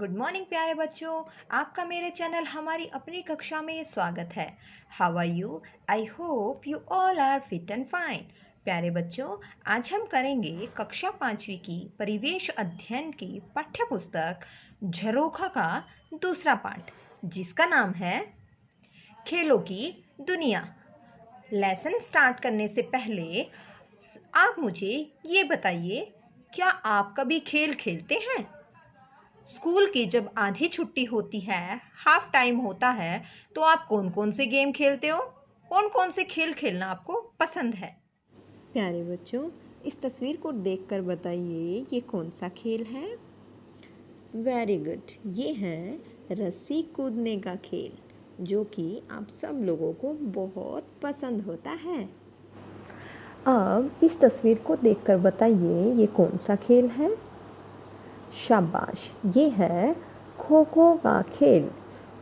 Good morning प्यारे बच्चों। आपका मेरे चैनल हमारी अपनी कक्षा में स्वागत है। How are you? I hope you all are fit and fine. प्यारे बच्चों, आज हम करेंगे कक्षा 5वीं की परिवेश अध्ययन की पाठ्य पुस्तक झरोखा का दूसरा पाठ, जिसका नाम है खेलों की दुनिया। लेसन स्टार्ट करने से पहले आप मुझे ये बताइए, क्या आप कभी खेल खेलते हैं? स्कूल की जब आधी छुट्टी होती है, हाफ टाइम होता है, तो आप कौन कौन से गेम खेलते हो? कौन कौन से खेल खेलना आपको पसंद है? प्यारे बच्चों, इस तस्वीर को देखकर बताइए ये कौन सा खेल है। वेरी गुड, ये है रस्सी कूदने का खेल, जो कि आप सब लोगों को बहुत पसंद होता है। अब इस तस्वीर को देखकर बताइए ये कौन सा खेल है। शाबाश, ये है खो खो का खेल,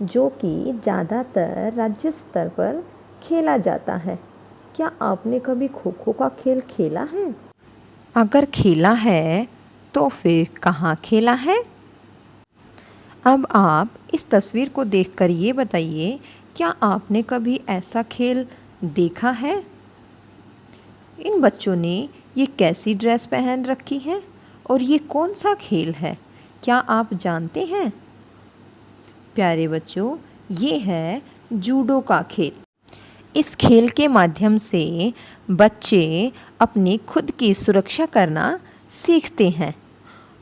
जो कि ज़्यादातर राज्य स्तर पर खेला जाता है। क्या आपने कभी खो खो का खेल खेला है? अगर खेला है तो फिर कहाँ खेला है? अब आप इस तस्वीर को देखकर ये बताइए, क्या आपने कभी ऐसा खेल देखा है? इन बच्चों ने ये कैसी ड्रेस पहन रखी है और ये कौन सा खेल है, क्या आप जानते हैं? प्यारे बच्चों, ये है जूडो का खेल। इस खेल के माध्यम से बच्चे अपनी खुद की सुरक्षा करना सीखते हैं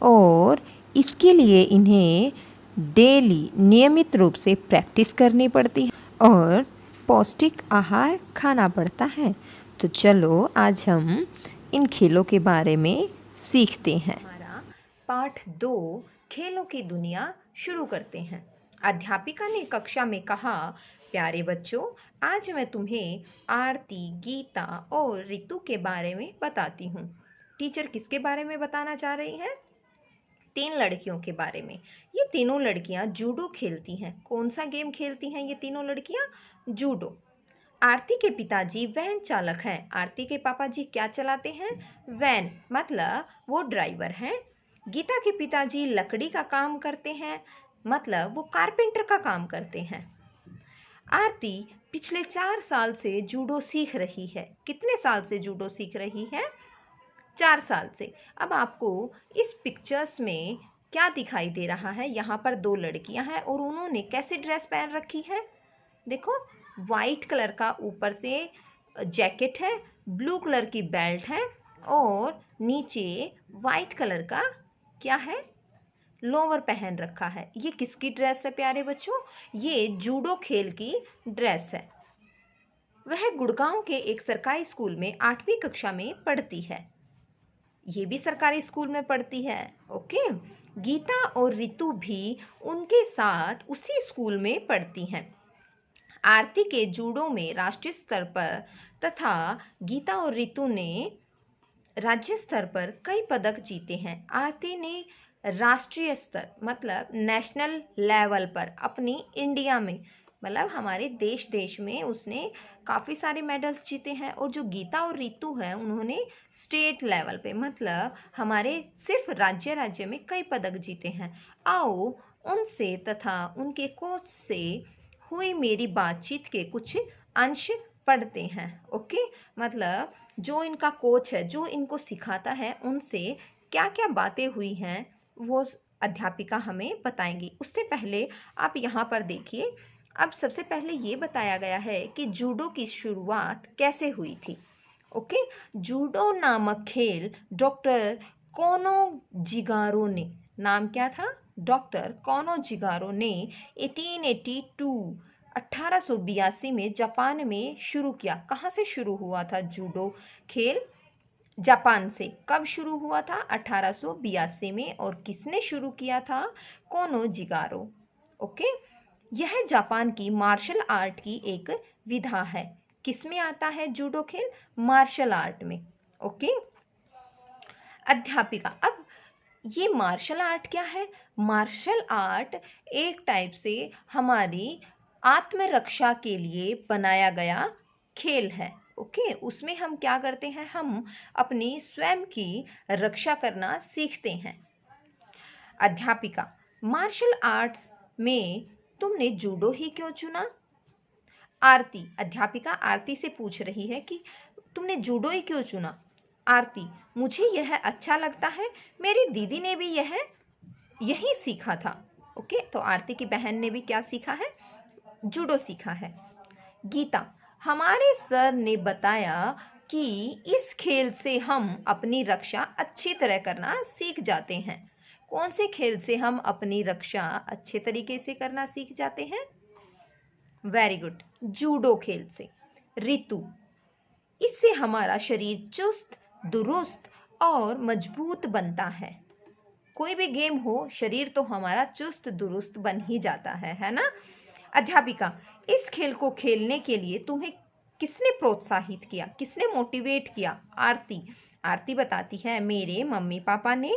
और इसके लिए इन्हें डेली नियमित रूप से प्रैक्टिस करनी पड़ती है और पौष्टिक आहार खाना पड़ता है। तो चलो आज हम इन खेलों के बारे में सीखते हैं। हमारा पाठ 2 खेलों की दुनिया शुरू करते हैं। अध्यापिका ने कक्षा में कहा, प्यारे बच्चों, आज मैं तुम्हें आरती, गीता और रितु के बारे में बताती हूँ। टीचर किसके बारे में बताना चाह रही है? 3 लड़कियों के बारे में। ये तीनों लड़कियां जूडो खेलती हैं। कौन सा गेम खेलती हैं ये तीनों लड़कियां? जूडो। आरती के पिताजी वैन चालक हैं। आरती के पापा जी क्या चलाते हैं? वैन, मतलब वो ड्राइवर हैं। गीता के पिताजी लकड़ी का काम करते हैं, मतलब वो कारपेंटर का काम करते हैं। आरती पिछले 4 साल से जूडो सीख रही है। कितने साल से जूडो सीख रही है? 4 साल से। अब आपको इस पिक्चर्स में क्या दिखाई दे रहा है? यहाँ पर 2 लड़कियां हैं और उन्होंने कैसी ड्रेस पहन रखी है? देखो, वाइट कलर का ऊपर से जैकेट है, ब्लू कलर की बेल्ट है और नीचे वाइट कलर का क्या है? लोवर पहन रखा है। ये किसकी ड्रेस है प्यारे बच्चों? ये जूडो खेल की ड्रेस है। वह गुड़गांव के एक सरकारी स्कूल में 8वीं कक्षा में पढ़ती है। ये भी सरकारी स्कूल में पढ़ती है। ओके, गीता और रितु भी उनके साथ उसी स्कूल में पढ़ती हैं। आरती के जूडो में राष्ट्रीय स्तर पर तथा गीता और रितु ने राज्य स्तर पर कई पदक जीते हैं। आरती ने राष्ट्रीय स्तर मतलब नेशनल लेवल पर अपनी इंडिया में, मतलब हमारे देश में उसने काफ़ी सारे मेडल्स जीते हैं। और जो गीता और रितु है, उन्होंने स्टेट लेवल पे मतलब हमारे सिर्फ राज्य में कई पदक जीते हैं। आओ उनसे तथा उनके कोच से हुई मेरी बातचीत के कुछ अंश पढ़ते हैं। ओके, मतलब जो इनका कोच है, जो इनको सिखाता है, उनसे क्या क्या बातें हुई हैं वो अध्यापिका हमें बताएंगी। उससे पहले आप यहाँ पर देखिए, अब सबसे पहले ये बताया गया है कि जूडो की शुरुआत कैसे हुई थी। ओके, जूडो नामक खेल डॉक्टर कोनो जिगारो ने, नाम क्या था? डॉक्टर कोनो जिगारो ने 1882 में जापान में शुरू किया। कहाँ से शुरू हुआ था जूडो खेल? जापान से। कब शुरू हुआ था? 1882 में। और किसने शुरू किया था? कोनो जिगारो। ओके, यह जापान की मार्शल आर्ट की एक विधा है। किस में आता है जूडो खेल? मार्शल आर्ट में। ओके, अध्यापिका, अब ये मार्शल आर्ट क्या है? मार्शल आर्ट एक टाइप से हमारी आत्मरक्षा के लिए बनाया गया खेल है। ओके, उसमें हम क्या करते हैं? हम अपनी स्वयं की रक्षा करना सीखते हैं। अध्यापिका, मार्शल आर्ट्स में तुमने जूडो ही क्यों चुना? आरती, अध्यापिका आरती से पूछ रही है कि तुमने जूडो ही क्यों चुना? आरती, मुझे यह अच्छा लगता है, मेरी दीदी ने भी यही सीखा था। ओके, तो आरती की बहन ने भी क्या सीखा है? जूडो सीखा है। गीता, हमारे सर ने बताया कि इस खेल से हम अपनी रक्षा अच्छी तरह करना सीख जाते हैं। कौन से खेल से हम अपनी रक्षा अच्छे तरीके से करना सीख जाते हैं? वेरी गुड, जूडो खेल से। रितु, इससे हमारा शरीर चुस्त, दुरुस्त और मजबूत बनता है। कोई भी गेम हो, शरीर तो हमारा चुस्त दुरुस्त बन ही जाता है ना? अध्यापिका, इस खेल को खेलने के लिए तुम्हें किसने प्रोत्साहित किया, किसने मोटिवेट किया? आरती, आरती बताती है, मेरे मम्मी पापा ने।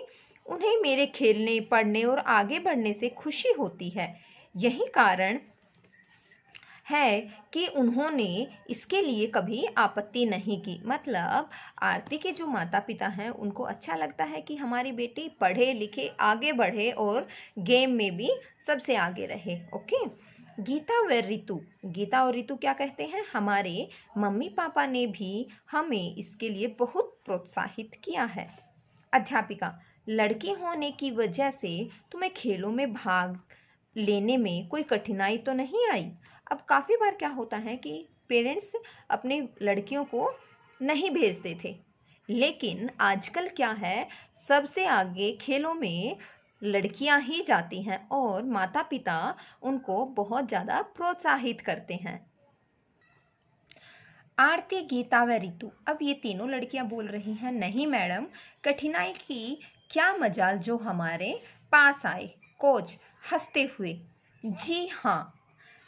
उन्हें मेरे खेलने, पढ़ने और आगे बढ़ने से खुशी होती है। यही कारण है कि उन्होंने इसके लिए कभी आपत्ति नहीं की। मतलब आरती के जो माता पिता हैं उनको अच्छा लगता है कि हमारी बेटी पढ़े लिखे आगे बढ़े और गेम में भी सबसे आगे रहे। ओके, गीता व रितु, गीता और रितु क्या कहते हैं? हमारे मम्मी पापा ने भी हमें इसके लिए बहुत प्रोत्साहित किया है। अध्यापिका, लड़की होने की वजह से तुम्हें खेलों में भाग लेने में कोई कठिनाई तो नहीं आई? अब काफ़ी बार क्या होता है कि पेरेंट्स अपनी लड़कियों को नहीं भेजते थे, लेकिन आजकल क्या है, सबसे आगे खेलों में लड़कियां ही जाती हैं और माता पिता उनको बहुत ज़्यादा प्रोत्साहित करते हैं। आरती, गीता व रितु, अब ये तीनों लड़कियां बोल रही हैं, नहीं मैडम, कठिनाई की क्या मजाल जो हमारे पास आए। कोच हंसते हुए, जी हाँ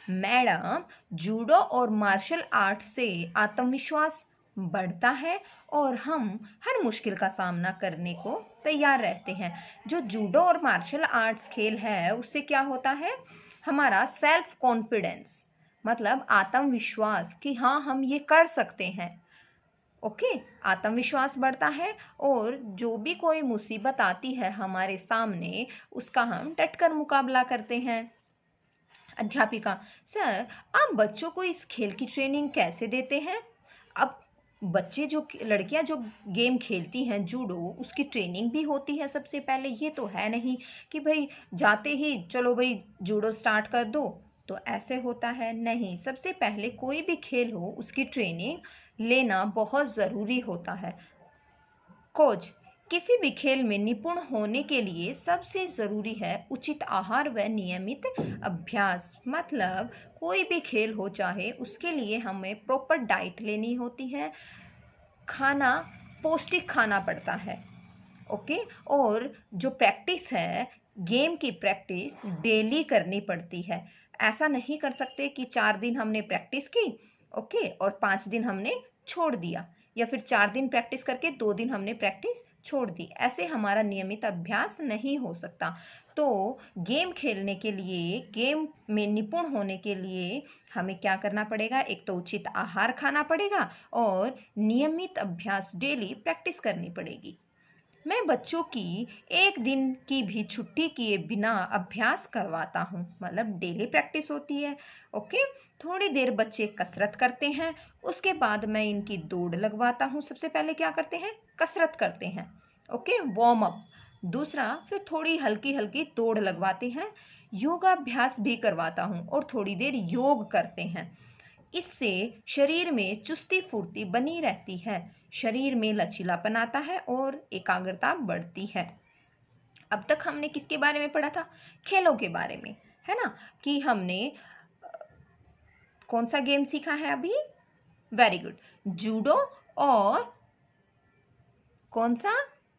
मैडम, जूडो और मार्शल आर्ट से आत्मविश्वास बढ़ता है और हम हर मुश्किल का सामना करने को तैयार रहते हैं। जो जूडो और मार्शल आर्ट्स खेल है उससे क्या होता है? हमारा सेल्फ कॉन्फिडेंस, मतलब आत्मविश्वास कि हाँ हम ये कर सकते हैं। ओके, आत्मविश्वास बढ़ता है और जो भी कोई मुसीबत आती है हमारे सामने उसका हम डटकर मुकाबला करते हैं। अध्यापिका, सर आप बच्चों को इस खेल की ट्रेनिंग कैसे देते हैं? अब बच्चे जो लड़कियां जो गेम खेलती हैं जूडो, उसकी ट्रेनिंग भी होती है। सबसे पहले ये तो है नहीं कि भाई जाते ही चलो भाई जूडो स्टार्ट कर दो, तो ऐसे होता है नहीं। सबसे पहले कोई भी खेल हो उसकी ट्रेनिंग लेना बहुत ज़रूरी होता है। कोच, किसी भी खेल में निपुण होने के लिए सबसे ज़रूरी है उचित आहार व नियमित अभ्यास। मतलब कोई भी खेल हो चाहे उसके लिए हमें प्रॉपर डाइट लेनी होती है, खाना पौष्टिक खाना पड़ता है। ओके, और जो प्रैक्टिस है, गेम की प्रैक्टिस डेली करनी पड़ती है। ऐसा नहीं कर सकते कि 4 दिन हमने प्रैक्टिस की, ओके, और 5 दिन हमने छोड़ दिया, या फिर 4 दिन प्रैक्टिस करके 2 दिन हमने प्रैक्टिस छोड़ दी। ऐसे हमारा नियमित अभ्यास नहीं हो सकता। तो गेम खेलने के लिए, गेम में निपुण होने के लिए हमें क्या करना पड़ेगा? एक तो उचित आहार खाना पड़ेगा और नियमित अभ्यास, डेली प्रैक्टिस करनी पड़ेगी। मैं बच्चों की 1 दिन की भी छुट्टी किए बिना अभ्यास करवाता हूँ, मतलब डेली प्रैक्टिस होती है। ओके, थोड़ी देर बच्चे कसरत करते हैं, उसके बाद मैं इनकी दौड़ लगवाता हूँ। सबसे पहले क्या करते हैं? कसरत करते हैं, ओके, वार्म अप। दूसरा, फिर थोड़ी हल्की हल्की दौड़ लगवाते हैं, योगाभ्यास भी करवाता हूँ और थोड़ी देर योग करते हैं। इससे शरीर में चुस्ती फुर्ती बनी रहती है, शरीर में लचीलापन आता है और एकाग्रता बढ़ती है। अब तक हमने किसके बारे में पढ़ा था? खेलों के बारे में, है ना? कि हमने कौन सा गेम सीखा है अभी? वेरी गुड, जूडो और कौन सा?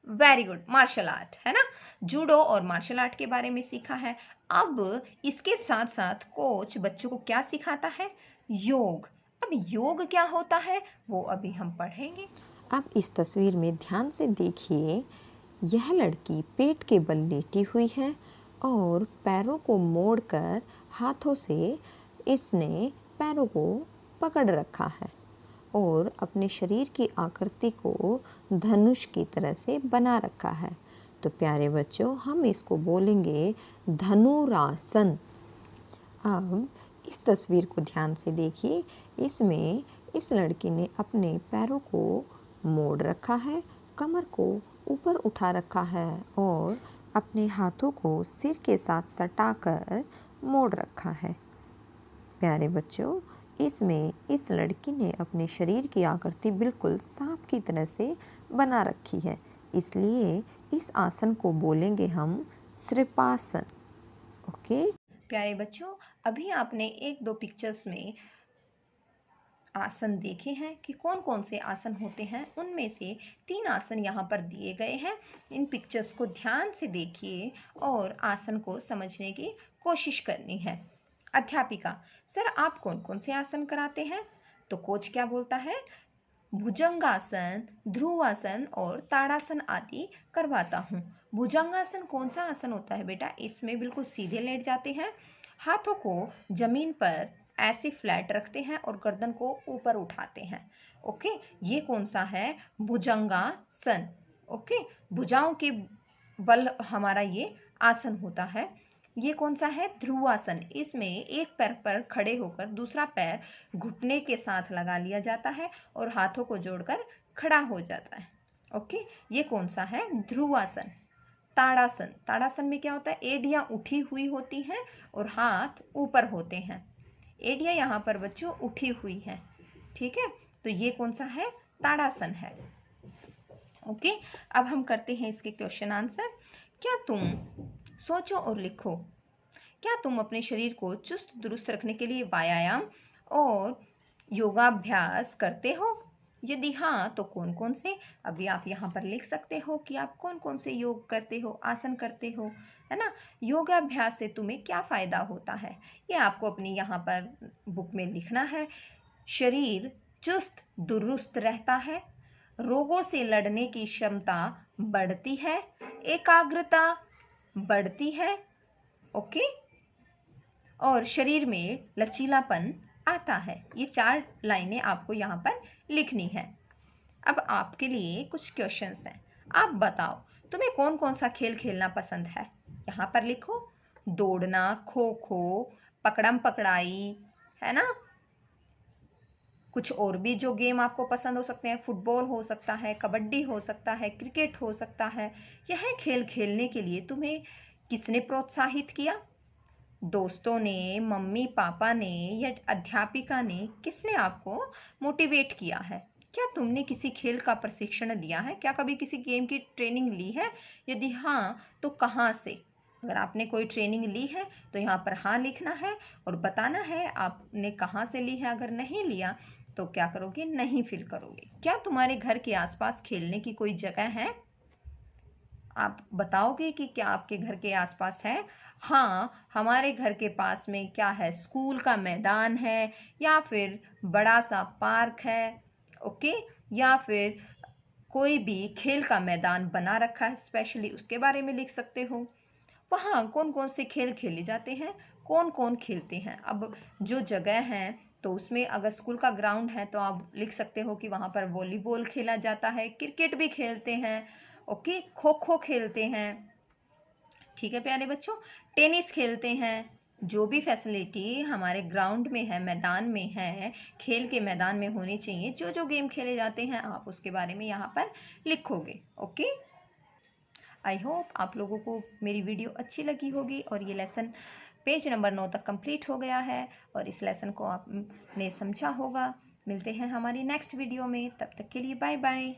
वेरी गुड, मार्शल आर्ट, है ना? जूडो और मार्शल आर्ट के बारे में सीखा है। अब इसके साथ साथ कोच बच्चों को क्या सिखाता है? योग। अब योग क्या होता है वो अभी हम पढ़ेंगे। आप इस तस्वीर में ध्यान से देखिए, यह लड़की पेट के बल लेटी हुई है और पैरों को मोड़कर हाथों से इसने पैरों को पकड़ रखा है और अपने शरीर की आकृति को धनुष की तरह से बना रखा है। तो प्यारे बच्चों हम इसको बोलेंगे धनुरासन। अब इस तस्वीर को ध्यान से देखिए। इसमें इस लड़की ने अपने पैरों को मोड़ रखा है, कमर को ऊपर उठा रखा है और अपने हाथों को सिर के साथ सटाकर मोड़ रखा है। प्यारे बच्चों, इसमें इस लड़की ने अपने शरीर की आकृति बिल्कुल सांप की तरह से बना रखी है, इसलिए इस आसन को बोलेंगे हम श्रिपासन। ओके प्यारे बच्चों, अभी आपने एक दो पिक्चर्स में आसन देखे हैं कि कौन कौन से आसन होते हैं। उनमें से 3 आसन यहाँ पर दिए गए हैं। इन पिक्चर्स को ध्यान से देखिए और आसन को समझने की कोशिश करनी है। अध्यापिका, सर आप कौन कौन से आसन कराते हैं? तो कोच क्या बोलता है? भुजंगासन, ध्रुवासन और ताड़ासन आदि करवाता हूँ। भुजंगासन कौन सा आसन होता है बेटा? इसमें बिल्कुल सीधे लेट जाते हैं, हाथों को जमीन पर ऐसे फ्लैट रखते हैं और गर्दन को ऊपर उठाते हैं। ओके, ये कौन सा है? भुजंगासन। ओके, भुजाओं के बल हमारा ये आसन होता है। ये कौन सा है? ध्रुवासन। इसमें एक पैर पर खड़े होकर दूसरा पैर घुटने के साथ लगा लिया जाता है और हाथों को जोड़कर खड़ा हो जाता है। ओके, ये कौन सा है? ध्रुवासन। ताड़ासन। ताड़ासन में क्या होता है? एड़ियाँ उठी हुई होती हैं और हाथ ऊपर होते हैं। एड़ियाँ यहाँ पर बच्चों उठी हुई हैं, ठीक है? तो ये कौन सा है? ताड़ासन है। ओके, अब हम करते हैं इसके क्वेश्चन आंसर। क्या तुम सोचो और लिखो, क्या तुम अपने शरीर को चुस्त दुरुस्त रखने के लिए व्यायाम और योगाभ्यास करते हो? यदि हाँ तो कौन कौन से? अभी आप यहाँ पर लिख सकते हो कि आप कौन कौन से योग करते हो, आसन करते हो, है ना? योगाभ्यास से तुम्हें क्या फ़ायदा होता है, ये आपको अपनी यहाँ पर बुक में लिखना है। शरीर चुस्त दुरुस्त रहता है, रोगों से लड़ने की क्षमता बढ़ती है, एकाग्रता बढ़ती है, ओके, और शरीर में लचीलापन आता है। ये 4 लाइनें आपको यहाँ पर लिखनी है। अब आपके लिए कुछ क्वेश्चंस हैं। आप बताओ तुम्हें कौन कौन सा खेल खेलना पसंद है? यहाँ पर लिखो। दौड़ना, खो खो, पकड़म पकड़ाई, है ना? कुछ और भी जो गेम आपको पसंद हो सकते हैं, फुटबॉल हो सकता है, कबड्डी हो सकता है, क्रिकेट हो सकता है। यह खेल खेलने के लिए तुम्हें किसने प्रोत्साहित किया? दोस्तों ने, मम्मी पापा ने या अध्यापिका ने? किसने आपको मोटिवेट किया है? क्या तुमने किसी खेल का प्रशिक्षण लिया है? क्या कभी किसी गेम की ट्रेनिंग ली है? यदि हाँ तो कहाँ से? अगर आपने कोई ट्रेनिंग ली है तो यहाँ पर हाँ लिखना है और बताना है आपने कहाँ से ली है। अगर नहीं लिया तो क्या करोगे? नहीं फिल करोगे। क्या तुम्हारे घर के आसपास खेलने की कोई जगह है? आप बताओगे कि क्या आपके घर के आसपास है? हाँ, हमारे घर के पास में क्या है? स्कूल का मैदान है या फिर बड़ा सा पार्क है, ओके, या फिर कोई भी खेल का मैदान बना रखा है स्पेशली, उसके बारे में लिख सकते हो। वहाँ कौन कौन से खेल खेले जाते हैं, कौन कौन खेलते हैं? अब जो जगह है तो उसमें अगर स्कूल का ग्राउंड है तो आप लिख सकते हो कि वहाँ पर वॉलीबॉल खेला जाता है, क्रिकेट भी खेलते हैं, ओके, खो खो खेलते हैं, ठीक है प्यारे बच्चों, टेनिस खेलते हैं। जो भी फैसिलिटी हमारे ग्राउंड में है, मैदान में है, खेल के मैदान में होनी चाहिए, जो जो गेम खेले जाते हैं आप उसके बारे में यहाँ पर लिखोगे। ओके, आई होप आप लोगों को मेरी वीडियो अच्छी लगी होगी और ये लेसन पेज नंबर 9 तक कंप्लीट हो गया है और इस लेसन को आपने समझा होगा। मिलते हैं हमारी नेक्स्ट वीडियो में, तब तक के लिए बाय बाय।